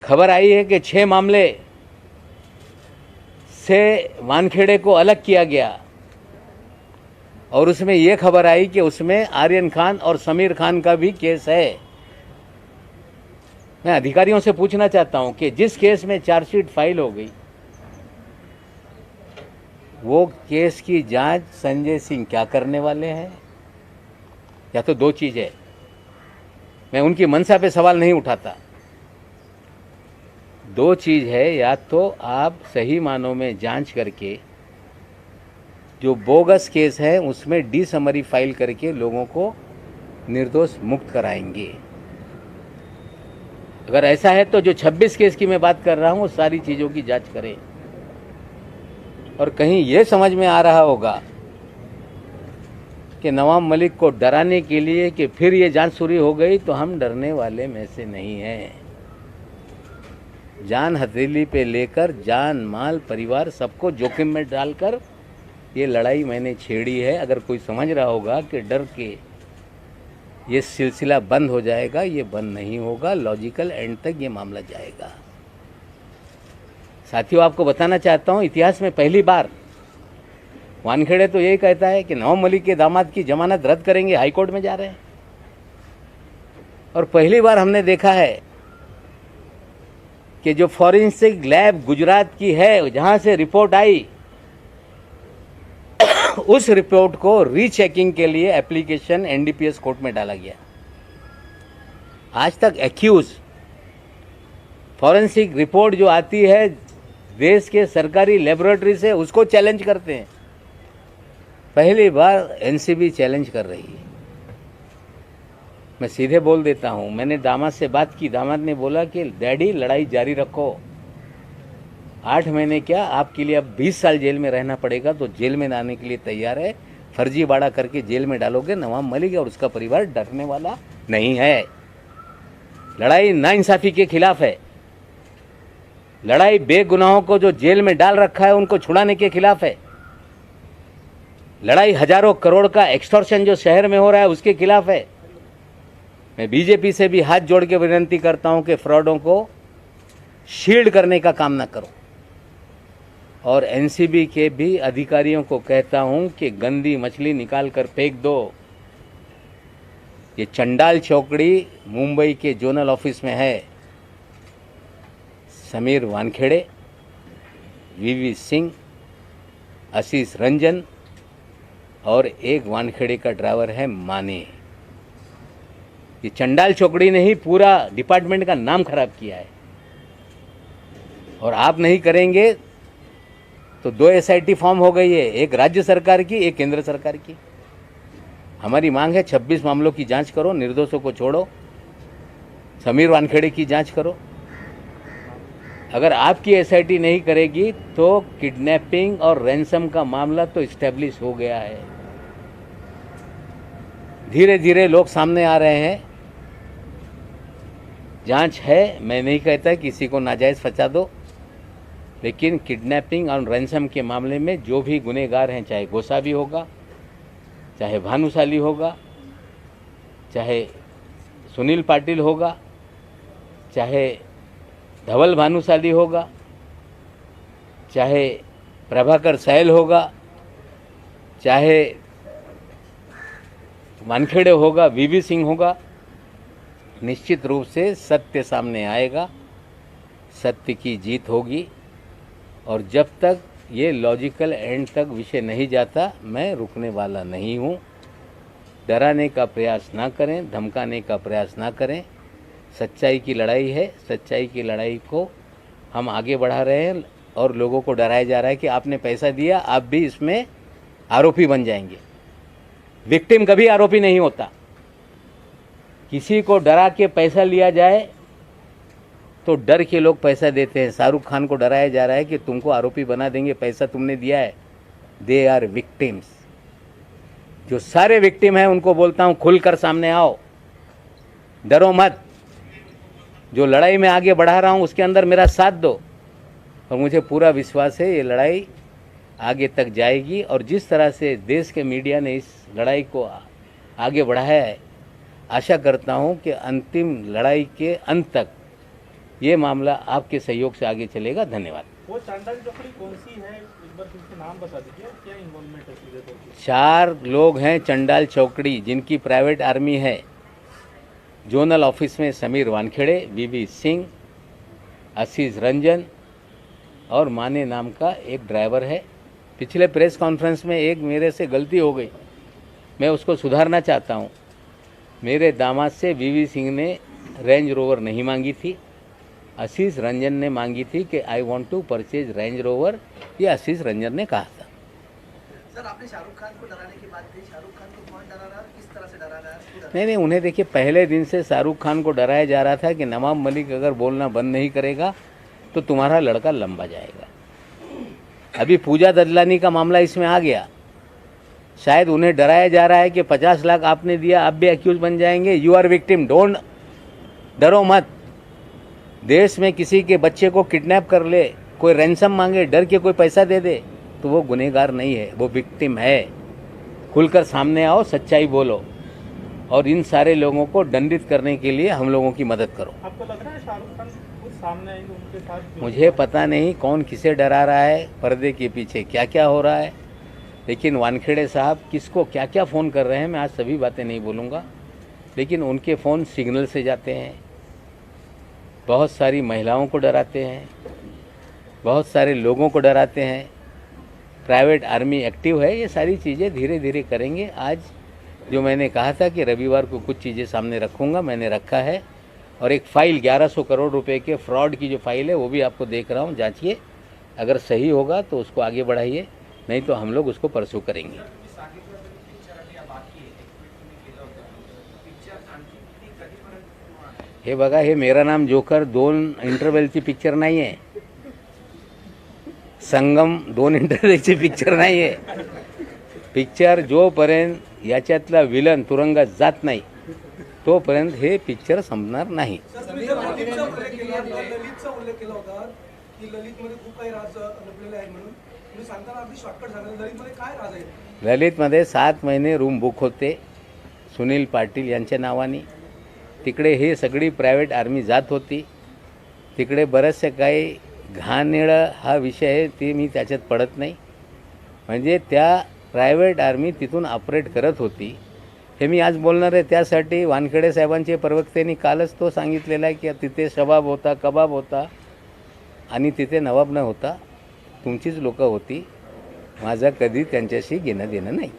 खबर आई है कि 6 मामले से वानखेड़े को अलग किया गया और उसमें यह खबर आई कि उसमें आर्यन खान और समीर खान का भी केस है। मैं अधिकारियों से पूछना चाहता हूं कि जिस केस में चार्जशीट फाइल हो गई वो केस की जांच संजय सिंह क्या करने वाले हैं? या तो दो चीज है, मैं उनकी मंशा पे सवाल नहीं उठाता। दो चीज है, या तो आप सही मानों में जांच करके जो बोगस केस है उसमें डी समरी फाइल करके लोगों को निर्दोष मुक्त कराएंगे। अगर ऐसा है तो जो 26 केस की मैं बात कर रहा हूं वो सारी चीजों की जांच करें। और कहीं ये समझ में आ रहा होगा कि नवाब मलिक को डराने के लिए कि फिर ये जांच शुरू हो गई, तो हम डरने वाले में से नहीं हैं। जान हथेली पे लेकर जान माल परिवार सबको जोखिम में डालकर ये लड़ाई मैंने छेड़ी है। अगर कोई समझ रहा होगा कि डर के ये सिलसिला बंद हो जाएगा, ये बंद नहीं होगा। लॉजिकल एंड तक ये मामला जाएगा। साथियों, आपको बताना चाहता हूं, इतिहास में पहली बार वानखेड़े तो यही कहता है कि नवाब मलिक के दामाद की जमानत रद्द करेंगे, हाईकोर्ट में जा रहे हैं। और पहली बार हमने देखा है कि जो फॉरेंसिक लैब गुजरात की है, जहां से रिपोर्ट आई, उस रिपोर्ट को रीचेकिंग के लिए एप्लीकेशन एनडीपीएस कोर्ट में डाला गया। आज तक एक्यूज फॉरेंसिक रिपोर्ट जो आती है देश के सरकारी लेबोरेटरी से, उसको चैलेंज करते हैं। पहली बार एनसीबी चैलेंज कर रही है। मैं सीधे बोल देता हूं, मैंने दामाद से बात की, दामाद ने बोला कि डैडी लड़ाई जारी रखो, 8 महीने क्या आपके लिए अब 20 साल जेल में रहना पड़ेगा, तो जेल में आने के लिए तैयार है। फर्जीवाड़ा करके जेल में डालोगे, नवाब मलिक और उसका परिवार डरने वाला नहीं है। लड़ाई नाइंसाफी के खिलाफ है। लड़ाई बेगुनाहों को जो जेल में डाल रखा है उनको छुड़ाने के खिलाफ है। लड़ाई हजारों करोड़ का एक्सटॉर्शन जो शहर में हो रहा है उसके खिलाफ है। मैं बीजेपी से भी हाथ जोड़ के विनती करता हूं कि फ्रॉडों को शील्ड करने का काम ना करो। और एनसीबी के भी अधिकारियों को कहता हूं कि गंदी मछली निकाल कर फेंक दो। ये चंडाल चौकड़ी मुंबई के जोनल ऑफिस में है। समीर वानखेड़े, वीवी सिंह, आशीष रंजन और एक वानखेड़े का ड्राइवर है माने। ये चंडाल चौकड़ी ने ही पूरा डिपार्टमेंट का नाम खराब किया है। और आप नहीं करेंगे तो 2 एसआईटी फॉर्म हो गई है, एक राज्य सरकार की, एक केंद्र सरकार की। हमारी मांग है 26 मामलों की जांच करो, निर्दोषों को छोड़ो, समीर वानखेड़े की जांच करो। अगर आपकी एसआईटी नहीं करेगी तो किडनैपिंग और रैंसम का मामला तो इस्टेब्लिश हो गया है। धीरे धीरे लोग सामने आ रहे हैं। जांच है, मैं नहीं कहता किसी को नाजायज फंसा दो, लेकिन किडनैपिंग और रैंसम के मामले में जो भी गुनहगार हैं, चाहे गोसावी होगा, चाहे भानुशाली होगा, चाहे सुनील पाटिल होगा, चाहे धवल भानुशाली होगा, चाहे प्रभाकर सहल होगा, चाहे वानखेड़े होगा, वीवी सिंह होगा, निश्चित रूप से सत्य सामने आएगा, सत्य की जीत होगी। और जब तक ये लॉजिकल एंड तक विषय नहीं जाता, मैं रुकने वाला नहीं हूँ। डराने का प्रयास ना करें, धमकाने का प्रयास ना करें। सच्चाई की लड़ाई है, सच्चाई की लड़ाई को हम आगे बढ़ा रहे हैं। और लोगों को डराया जा रहा है कि आपने पैसा दिया, आप भी इसमें आरोपी बन जाएंगे। विक्टिम कभी आरोपी नहीं होता। किसी को डरा के पैसा लिया जाए तो डर के लोग पैसा देते हैं। शाहरुख खान को डराया जा रहा है कि तुमको आरोपी बना देंगे, पैसा तुमने दिया है। They are victims. जो सारे विक्टिम हैं उनको बोलता हूं, खुलकर सामने आओ, डरो मत। जो लड़ाई में आगे बढ़ा रहा हूं उसके अंदर मेरा साथ दो। और मुझे पूरा विश्वास है ये लड़ाई आगे तक जाएगी। और जिस तरह से देश के मीडिया ने इस लड़ाई को आगे बढ़ाया है, आशा करता हूं कि अंतिम लड़ाई के अंत तक ये मामला आपके सहयोग से आगे चलेगा। धन्यवाद। वो चांडाल चौकड़ी कौन सी है, एक बार फिर से नाम बता दीजिए, क्या इन्वॉल्वमेंट है सीधे तौर पे? 4 लोग हैं चंडाल चौकड़ी जिनकी प्राइवेट आर्मी है। जोनल ऑफिस में समीर वानखेड़े, वीवी सिंह, आशीष रंजन और माने नाम का एक ड्राइवर है। पिछले प्रेस कॉन्फ्रेंस में एक मेरे से गलती हो गई, मैं उसको सुधारना चाहता हूँ। मेरे दामाद से वीवी सिंह ने रेंज रोवर नहीं मांगी थी, आशीष रंजन ने मांगी थी कि I want to purchase Range Rover, ये आशीष रंजन ने कहा था। सर, आपने शाहरुख खान को डराने की बात कही, शाहरुख खान को कौन डरा रहा है, किस तरह से डरा रहा है? नहीं, उन्हें देखिए, पहले दिन से शाहरुख खान को डराया जा रहा था कि नवाब मलिक अगर बोलना बंद नहीं करेगा तो तुम्हारा लड़का लंबा जाएगा। अभी पूजा ददलानी का मामला इसमें आ गया, शायद उन्हें डराया जा रहा है कि 50 लाख आपने दिया, आप भी एक्यूज बन जाएंगे। यू आर विक्टिम, डोंट, डरो मत। देश में किसी के बच्चे को किडनैप कर ले, कोई रैंसम मांगे, डर के कोई पैसा दे दे, तो वो गुनहगार नहीं है, वो विक्टिम है। खुलकर सामने आओ, सच्चाई बोलो और इन सारे लोगों को दंडित करने के लिए हम लोगों की मदद करो। आपको लग रहा है शाहरुख खान खुद सामने आएंगे उनके साथ? मुझे पता नहीं कौन किसे डरा रहा है, पर्दे के पीछे क्या क्या हो रहा है, लेकिन वानखेड़े साहब किसको क्या क्या फ़ोन कर रहे हैं, मैं आज सभी बातें नहीं बोलूँगा, लेकिन उनके फ़ोन सिग्नल से जाते हैं, बहुत सारी महिलाओं को डराते हैं, बहुत सारे लोगों को डराते हैं। प्राइवेट आर्मी एक्टिव है, ये सारी चीज़ें धीरे धीरे करेंगे। आज जो मैंने कहा था कि रविवार को कुछ चीज़ें सामने रखूँगा, मैंने रखा है। और एक फ़ाइल 1100 करोड़ रुपए के फ्रॉड की जो फाइल है वो भी आपको देख रहा हूँ, जांचिए, अगर सही होगा तो उसको आगे बढ़ाइए, नहीं तो हम लोग उसको परसू करेंगे। हे बघा, हे मेरा नाम जोकर 2 इंटरवलची पिक्चर नाही आहे, संगम 2 इंटरवलची पिक्चर नाही आहे। पिक्चर जोपर्यंत याच्यातला विलन तुरुंगात जात नाही तोपर्यंत हे पिक्चर संपणार नाही। ललितचा उल्लेख केला होता की ललितमध्ये खूप काही राज लपलेले आहेत म्हणून, तुम्ही सांगताना अगदी शॉर्टकट सांगितलं, ललितमध्ये काय राज आहे? ललितमध्ये 7 महिने रूम बुक होते सुनील पाटील यांच्या नावाने। तिकडे हे सगळी प्रायव्हेट आर्मी जात होती, तिकडे बरेचसे काही घाणेरडं हा विषय आहे, ते मी त्याच्यात पडत नाही। म्हणजे त्या प्रायव्हेट आर्मी तिथून ऑपरेट करत होती, हे मी आज बोलणार आहे। त्यासाठी वानखेडे साहेबांचे प्रवक्त्यांनी कालच तो सांगितलेला आहे की तिथे शबाब होता, कबाब होता आणि तिथे नवाब न होता, तुमचीच लोकं होती, माझं कधी त्यांच्याशी घेणं देणं नाही।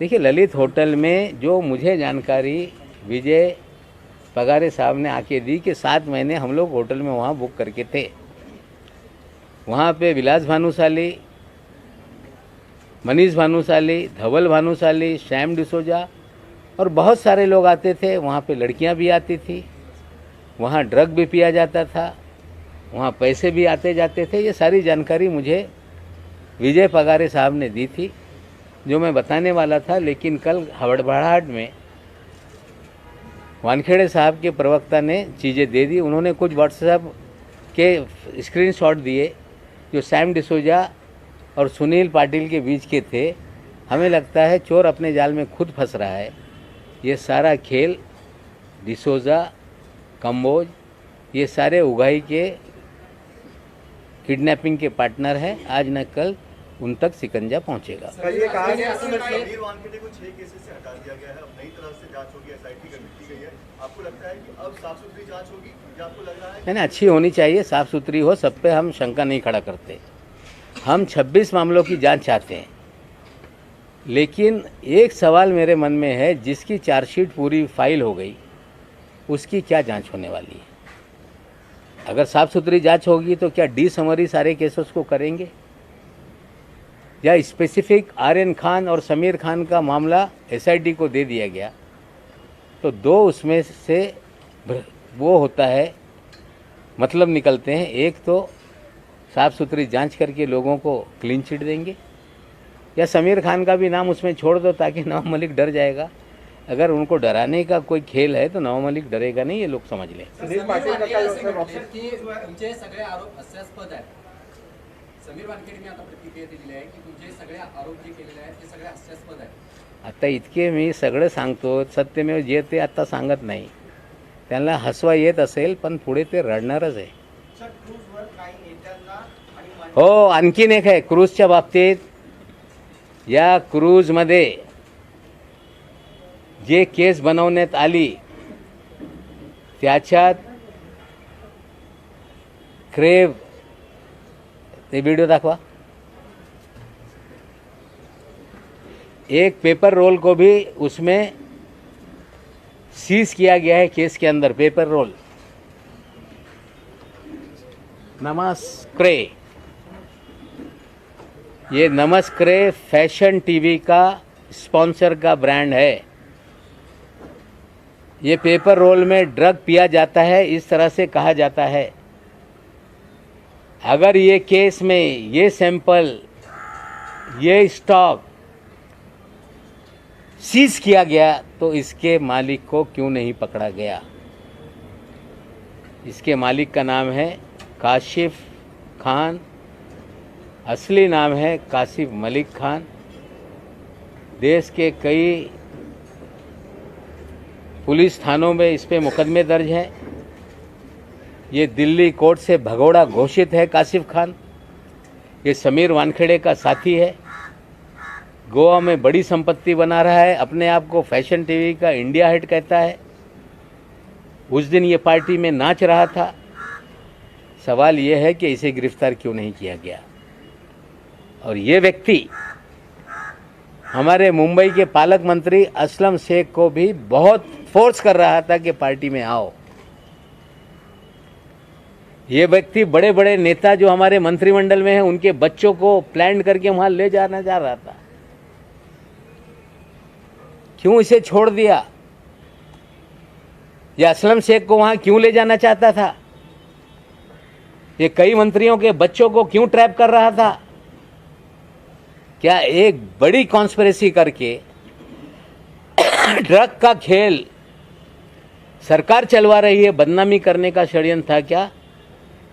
देखिए, ललित होटल में जो मुझे जानकारी विजय पगारे साहब ने आके दी कि 7 महीने हम लोग होटल में वहाँ बुक करके थे। वहाँ पे विलास भानुशाली, मनीष भानुशाली, धवल भानुशाली, श्याम डिसोजा और बहुत सारे लोग आते थे। वहाँ पे लड़कियाँ भी आती थी, वहाँ ड्रग भी पिया जाता था, वहाँ पैसे भी आते जाते थे। ये सारी जानकारी मुझे विजय पगारे साहब ने दी थी, जो मैं बताने वाला था, लेकिन कल हड़बड़ाहट में वानखेड़े साहब के प्रवक्ता ने चीज़ें दे दी। उन्होंने कुछ व्हाट्सएप के स्क्रीनशॉट दिए जो सैम डिसोजा और सुनील पाटिल के बीच के थे। हमें लगता है चोर अपने जाल में खुद फंस रहा है। ये सारा खेल डिसोजा, कंबोज, ये सारे उगाही के किडनैपिंग के पार्टनर हैं। आज न कल उन तक सिकंजा पहुंचेगा। समीर वानखेड़े को 6 केसेस से हटा दिया गया है, अब नई तरह से जांच होगी, एसआईटी गठित की गई है। आपको लगता है कि अब साफ सुथरी जांच होगी, या आपको लग रहा है? नहीं, अच्छी होनी चाहिए, साफ सुथरी हो, सब पे हम शंका नहीं खड़ा करते। हम 26 मामलों की जांच चाहते हैं, लेकिन एक सवाल मेरे मन में है, जिसकी चार्जशीट पूरी फाइल हो गई उसकी क्या जांच होने वाली है? अगर साफ सुथरी जांच होगी तो क्या डी समरी सारे केसेस को करेंगे, या स्पेसिफिक आर्यन खान और समीर खान का मामला एसआईटी को दे दिया गया तो 2 उसमें से वो होता है, मतलब निकलते हैं। एक तो साफ सुथरी जांच करके लोगों को क्लीन चिट देंगे, या समीर खान का भी नाम उसमें छोड़ दो ताकि नवाब मलिक डर जाएगा। अगर उनको डराने का कोई खेल है तो नवाब मलिक डरेगा नहीं, ये लोग समझ लें। तुमचे सगळे आरोप हास्यास्पद आहेत। समीर वानखेडेंनी आता प्रतिक्रिया दिलेली आहे की तुमचे सगळे आरोप जे केलेले आहेत ते सगळे हास्यास्पद आहेत। आता इतके मी सगळं सांगतो, सत्यमेव जयते आता सांगत नाही. त्यांना हसवा येत असेल पण पुढे ते रडणारच आहे. हो, आणखीन एक आहे क्रूजच्या बाबतीत. या क्रूजमध्ये जे केस बनवण्यात आली त्याच्यात क्रेव, ते व्हिडिओ दाखवा. एक पेपर रोल को भी उसमें सीज किया गया है केस के अंदर. पेपर रोल नमस्क्रे, ये नमस्क्रे फैशन टीवी का स्पॉन्सर का ब्रांड है. ये पेपर रोल में ड्रग पिया जाता है, इस तरह से कहा जाता है. अगर ये केस में ये सैंपल, ये स्टॉक सीज किया गया तो इसके मालिक को क्यों नहीं पकड़ा गया? इसके मालिक का नाम है काशिफ खान, असली नाम है कासिफ मलिक खान. देश के कई पुलिस थानों में इस पे मुकदमे दर्ज हैं. ये दिल्ली कोर्ट से भगोड़ा घोषित है कासिफ खान. ये समीर वानखेड़े का साथी है. गोवा में बड़ी संपत्ति बना रहा है. अपने आप को फैशन टीवी का इंडिया हेड कहता है. उस दिन ये पार्टी में नाच रहा था. सवाल ये है कि इसे गिरफ्तार क्यों नहीं किया गया? और ये व्यक्ति हमारे मुंबई के पालक मंत्री असलम शेख को भी बहुत फोर्स कर रहा था कि पार्टी में आओ. ये व्यक्ति बड़े बड़े नेता जो हमारे मंत्रिमंडल में हैं उनके बच्चों को प्लान करके वहां ले जाना चाह रहा था. क्यों इसे छोड़ दिया? ये असलम शेख को वहां क्यों ले जाना चाहता था? ये कई मंत्रियों के बच्चों को क्यों ट्रैप कर रहा था? क्या एक बड़ी कॉन्स्पिरेसी करके ड्रग का खेल सरकार चलवा रही है, बदनामी करने का षड्यंत्र था क्या?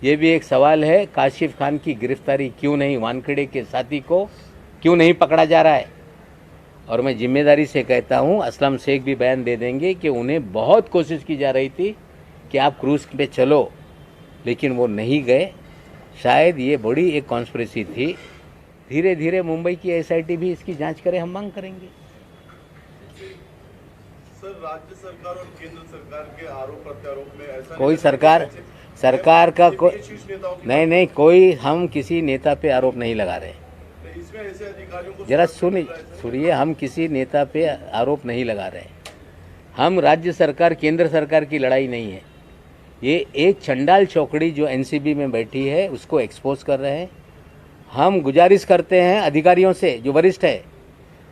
ये भी एक सवाल है. काशिफ खान की गिरफ्तारी क्यों नहीं, वानखेड़े के साथी को क्यों नहीं पकड़ा जा रहा है? और मैं जिम्मेदारी से कहता हूँ, असलम शेख भी बयान दे देंगे कि उन्हें बहुत कोशिश की जा रही थी कि आप क्रूज पे चलो, लेकिन वो नहीं गए. शायद ये बड़ी एक कॉन्स्पिरेसी थी. धीरे धीरे मुंबई की एसआईटी भी इसकी जांच करे, हम मांग करेंगे. सर, राज्य सरकार और केंद्र सरकार के आरोप प्रत्यारोप में ऐसा कोई सरकार का नहीं, कोई हम किसी नेता पे आरोप नहीं लगा रहे. इसमें ऐसे अधिकारियों को जरा सुनिए, हम किसी नेता पे आरोप नहीं लगा रहे. हम राज्य सरकार केंद्र सरकार की लड़ाई नहीं है. ये एक चंडाल चौकड़ी जो एनसीबी में बैठी है उसको एक्सपोज कर रहे हैं. हम गुजारिश करते हैं अधिकारियों से जो वरिष्ठ है,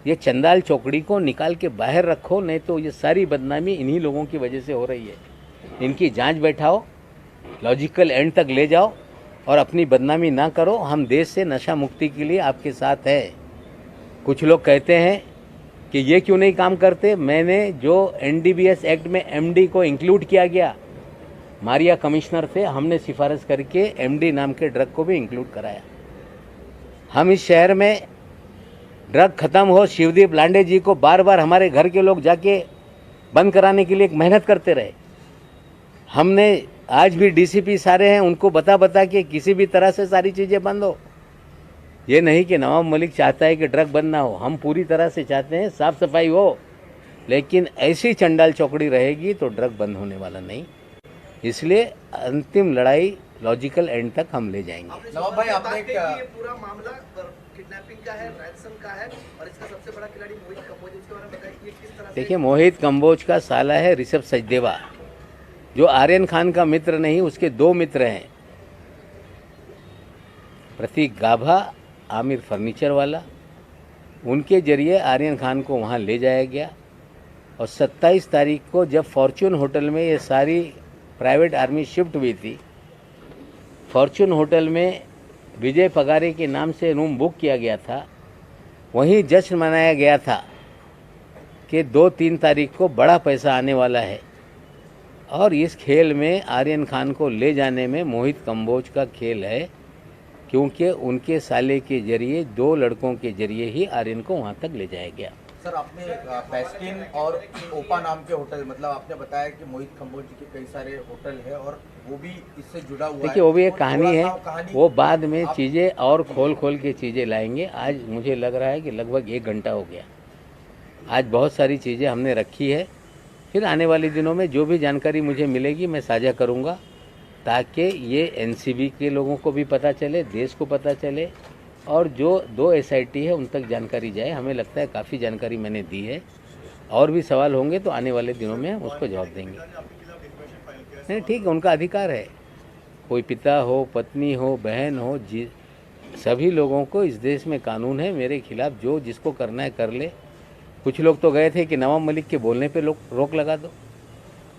ये चंडाल चौकड़ी को निकाल के बाहर रखो, नहीं तो ये सारी बदनामी इन्हीं लोगों की वजह से हो रही है. इनकी जांच बैठाओ, लॉजिकल एंड तक ले जाओ और अपनी बदनामी ना करो. हम देश से नशा मुक्ति के लिए आपके साथ है. कुछ लोग कहते हैं कि ये क्यों नहीं काम करते. मैंने जो एनडीपीएस एक्ट में एमडी को इंक्लूड किया गया, मारिया कमिश्नर थे, हमने सिफारिश करके एमडी नाम के ड्रग को भी इंक्लूड कराया. हम इस शहर में ड्रग खत्म हो, शिवदीप लांडे जी को बार बार हमारे घर के लोग जाके बंद कराने के लिए एक मेहनत करते रहे. हमने आज भी डीसीपी सारे हैं, उनको बता के किसी भी तरह से सारी चीज़ें बंद हो. ये नहीं कि नवाब मलिक चाहता है कि ड्रग बंद ना हो. हम पूरी तरह से चाहते हैं साफ सफाई हो, लेकिन ऐसी चंडाल चौकड़ी रहेगी तो ड्रग बंद होने वाला नहीं. इसलिए अंतिम लड़ाई लॉजिकल एंड तक हम ले जाएंगे. नवाब भाई, आपने ये पूरा मामला किडनैपिंग का है, रैंसम का है और इसका सबसे बड़ा खिलाड़ी मोहित कंबोज, इसके बारे में बताइए कि किस तरह से. देखिए, मोहित कंबोज का साला है ऋषभ सचदेवा, जो आर्यन खान का मित्र नहीं, उसके दो मित्र हैं. प्रतीक गाभा, आमिर फर्नीचर वाला, उनके जरिए आर्यन खान को वहाँ ले जाया गया. और 27 तारीख को जब फॉर्च्यून होटल में ये सारी प्राइवेट आर्मी शिफ्ट हुई थी, फॉर्च्यून होटल में विजय पगारे के नाम से रूम बुक किया गया था. वहीं जश्न मनाया गया था कि 2-3 तारीख को बड़ा पैसा आने वाला है. और इस खेल में आर्यन खान को ले जाने में मोहित कंबोज का खेल है, क्योंकि उनके साले के जरिए 2 लड़कों के जरिए ही आर्यन को वहाँ तक ले जाया गया. सर आपने बेस्टिन और ओपा नाम के होटल, मतलब आपने बताया कि मोहित कंबोज जी के कई सारे होटल है और वो भी इससे जुड़ा हुआ है। देखिए वो भी एक और कहानी थोड़ा है, सा कहानी वो बाद में आप- चीज़ें और खोल के चीज़ें लाएंगे। आज मुझे लग रहा है कि लगभग 1 घंटा हो गया। आज बहुत सारी चीज़ें हमने रखी है, फिर आने वाले दिनों में जो भी जानकारी मुझे मिलेगी मैं साझा करूँगा, ताकि ये एनसीबी के लोगों को भी पता चले, देश को पता चले, और जो 2 एसआईटी है उन तक जानकारी जाए। हमें लगता है काफ़ी जानकारी मैंने दी है, और भी सवाल होंगे तो आने वाले दिनों में हम उसको जवाब देंगे। नहीं ठीक है, उनका अधिकार है। कोई पिता हो, पत्नी हो, बहन हो, सभी लोगों को इस देश में कानून है। मेरे खिलाफ जो जिसको करना है कर ले। कुछ लोग तो गए थे कि नवाब मलिक के बोलने पे रोक लगा दो।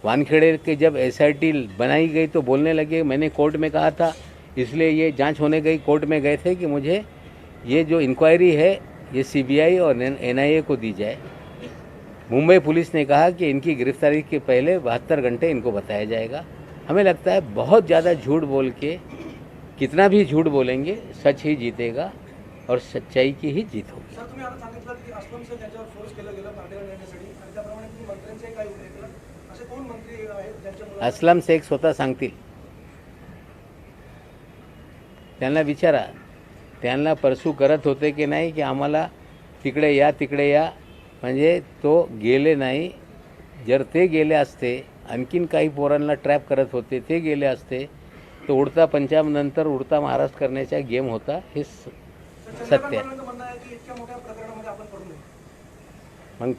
वानखेड़े के जब एसआईटी बनाई गई तो बोलने लगे, मैंने कोर्ट में कहा था, इसलिए ये जांच होने गई, कोर्ट में गए थे कि मुझे ये जो इंक्वायरी है ये सीबीआई और एनआईए को दी जाए। मुंबई पुलिस ने कहा कि इनकी गिरफ्तारी के पहले 72 घंटे इनको बताया जाएगा। हमें लगता है बहुत ज़्यादा झूठ बोल के, कितना भी झूठ बोलेंगे सच ही जीतेगा और सच्चाई की ही जीत होगी। सर तुम्ही आता सांगितलं की अस्लम शेख यांच्यावर फोर्स केलं गेलं पार्टीला नेण्यासाठी आणि त्याप्रमाणे तुम्ही मंत्र्यांचेही काही उल्लेख केला. असे कोण मंत्री आहेत ज्यांच्यामुळे अस्लम शेख स्वतः सांगतील, त्यांना विचारा. त्यांना परसू करत होते की नाही की आम्हाला तिकडे या, म्हणजे तो गेले नाही. जर ते गेले असते, आणखीन काही पोरांना ट्रॅप करत होते, ते गेले असते, तर उडता पंजाब नंतर उडता महाराष्ट्र करण्याचा गेम होता. हे सत्य आहे. म्हणणं आहे की इतक्या मोठ्या प्रकरणामध्ये आपण पडू नये. मग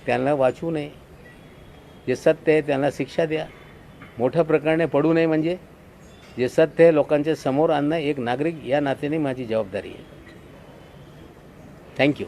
त्यांना वाचवू नये. जे सत्य आहे त्यांना शिक्षा द्या. मोठ्या प्रकरणे पडू नये म्हणजे जे सत्य आहे लोकांच्या समोर आणणं एक नागरिक या नात्याने माझी जबाबदारी आहे. थँक्यू.